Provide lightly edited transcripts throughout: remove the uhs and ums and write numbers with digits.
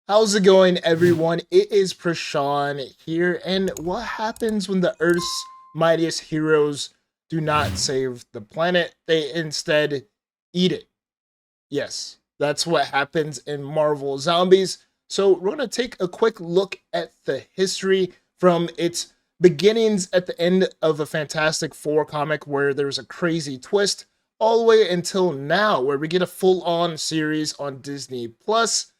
How's it going, everyone? It is Prashaun here, and what happens when the Earth's mightiest heroes do not save the planet? They instead eat it. Yes, that's what happens in Marvel Zombies. So, we're going to take a quick look at the history from its beginnings at the end of a Fantastic Four comic where there's a crazy twist, all the way until now, where we get a full on series on Disney Plus.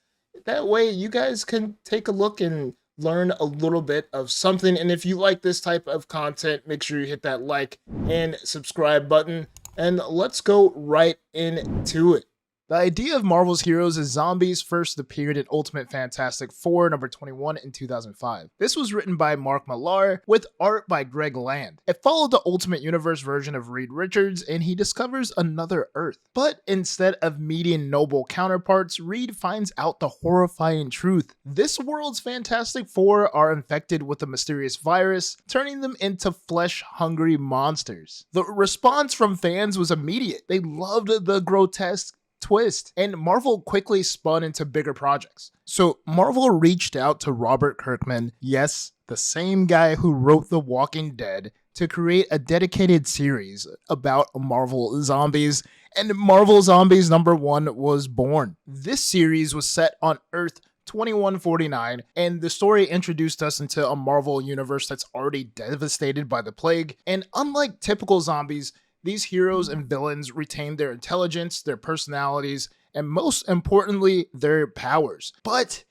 That way, you guys can take a look and learn a little bit of something. And if you like this type of content, make sure you hit that like and subscribe button. And let's go right into it. The idea of Marvel's heroes as zombies first appeared in Ultimate Fantastic Four number 21 in 2005. This was written by Mark Millar with art by Greg Land. It followed the Ultimate Universe version of Reed Richards, and he discovers another Earth. But instead of meeting noble counterparts, Reed finds out the horrifying truth. This world's Fantastic Four are infected with a mysterious virus, turning them into flesh-hungry monsters. The response from fans was immediate. They loved the grotesque twist, and Marvel quickly spun into bigger projects. So Marvel reached out to Robert Kirkman, yes, the same guy who wrote The Walking Dead, to create a dedicated series about Marvel Zombies, and Marvel Zombies number 1 was born. This series was set on Earth 2149, and the story introduced us into a Marvel universe that's already devastated by the plague, and unlike typical zombies, these heroes and villains retain their intelligence, their personalities, and most importantly, their powers. But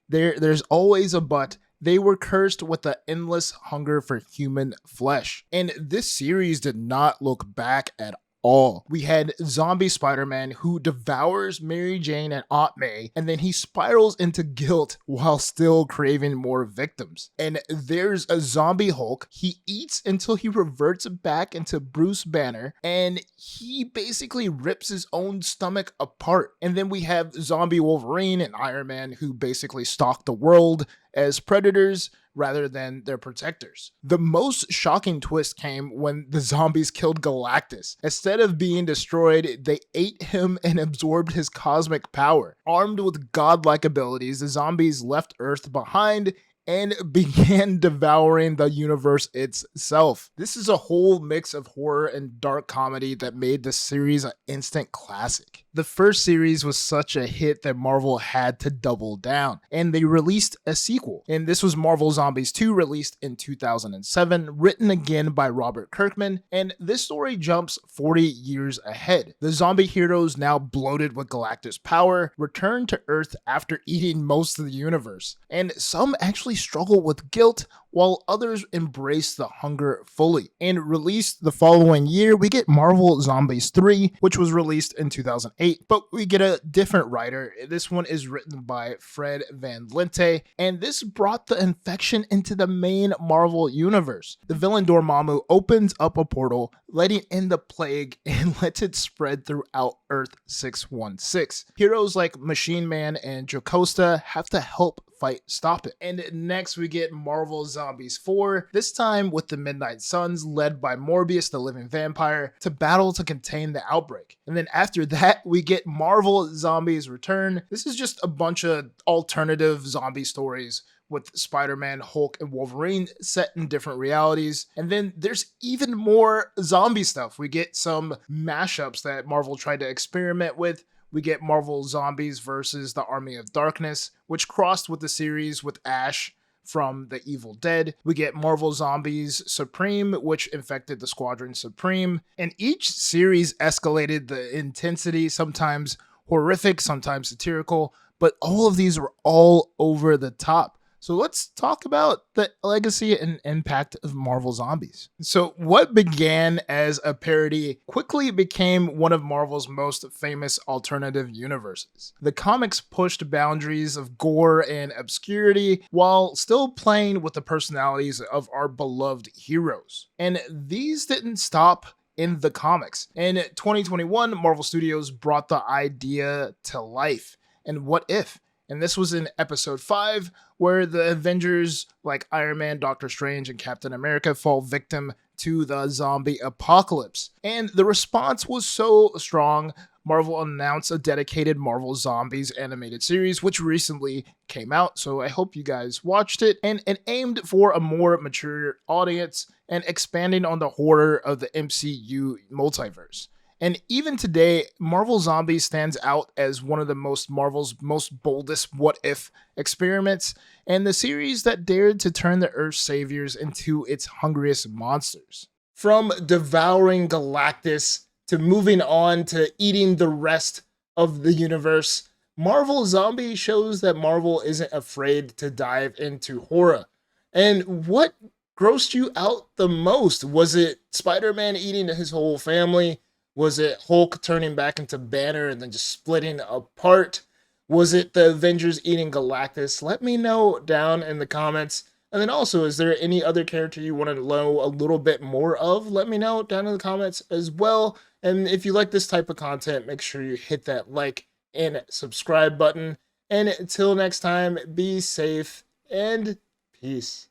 there's always a but. They were cursed with the endless hunger for human flesh. And this series did not look back at all. We had zombie Spider-Man who devours Mary Jane and Aunt May, and then he spirals into guilt while still craving more victims. And there's a zombie Hulk. He eats until he reverts back into Bruce Banner, and he basically rips his own stomach apart. And then we have zombie Wolverine and Iron Man who basically stalk the world as predators rather than their protectors. The most shocking twist came when the zombies killed Galactus. Instead of being destroyed, they ate him and absorbed his cosmic power. Armed with godlike abilities, the zombies left Earth behind and began devouring the universe itself. This is a whole mix of horror and dark comedy that made the series an instant classic. The first series was such a hit that Marvel had to double down, and they released a sequel. And this was Marvel Zombies 2, released in 2007, written again by Robert Kirkman, and this story jumps 40 years ahead. The zombie heroes, now bloated with Galactus power, return to Earth after eating most of the universe, and some actually struggle with guilt, while others embrace the hunger fully. And released the following year, we get Marvel Zombies 3, which was released in 2008, but we get a different writer. This one is written by Fred Van Lente, and this brought the infection into the main Marvel universe. The villain Dormammu opens up a portal, letting in the plague and lets it spread throughout Earth 616. Heroes like Machine Man and Jocasta have to help stop it. And next we get Marvel Zombies 4, this time with the Midnight Suns led by Morbius the Living Vampire to battle to contain the outbreak. And then after that we get Marvel Zombies Return. This is just a bunch of alternative zombie stories with Spider-Man, Hulk, and Wolverine set in different realities. And then there's even more zombie stuff. We get some mashups that Marvel tried to experiment with. We get Marvel Zombies versus the Army of Darkness, which crossed with the series with Ash from The Evil Dead. We get Marvel Zombies Supreme, which infected the Squadron Supreme. And each series escalated the intensity, sometimes horrific, sometimes satirical, but all of these were all over the top. So let's talk about the legacy and impact of Marvel Zombies. So what began as a parody quickly became one of Marvel's most famous alternative universes. The comics pushed boundaries of gore and obscurity while still playing with the personalities of our beloved heroes. And these didn't stop in the comics. In 2021, Marvel Studios brought the idea to life. And what if? And this was in episode 5, where the Avengers like Iron Man, Doctor Strange, and Captain America fall victim to the zombie apocalypse. And the response was so strong, Marvel announced a dedicated Marvel Zombies animated series, which recently came out. So I hope you guys watched it. And it aimed for a more mature audience and expanding on the horror of the MCU multiverse. And even today, Marvel Zombies stands out as one of the Marvel's most boldest what if experiments, and the series that dared to turn the Earth's saviors into its hungriest monsters. From devouring Galactus to moving on to eating the rest of the universe, Marvel Zombie shows that Marvel isn't afraid to dive into horror. And what grossed you out the most? Was it Spider-Man eating his whole family? Was it Hulk turning back into Banner and then just splitting apart? Was it the Avengers eating Galactus? Let me know down in the comments. And then also, is there any other character you want to know a little bit more of? Let me know down in the comments as well. And if you like this type of content, make sure you hit that like and subscribe button. And until next time, be safe and peace.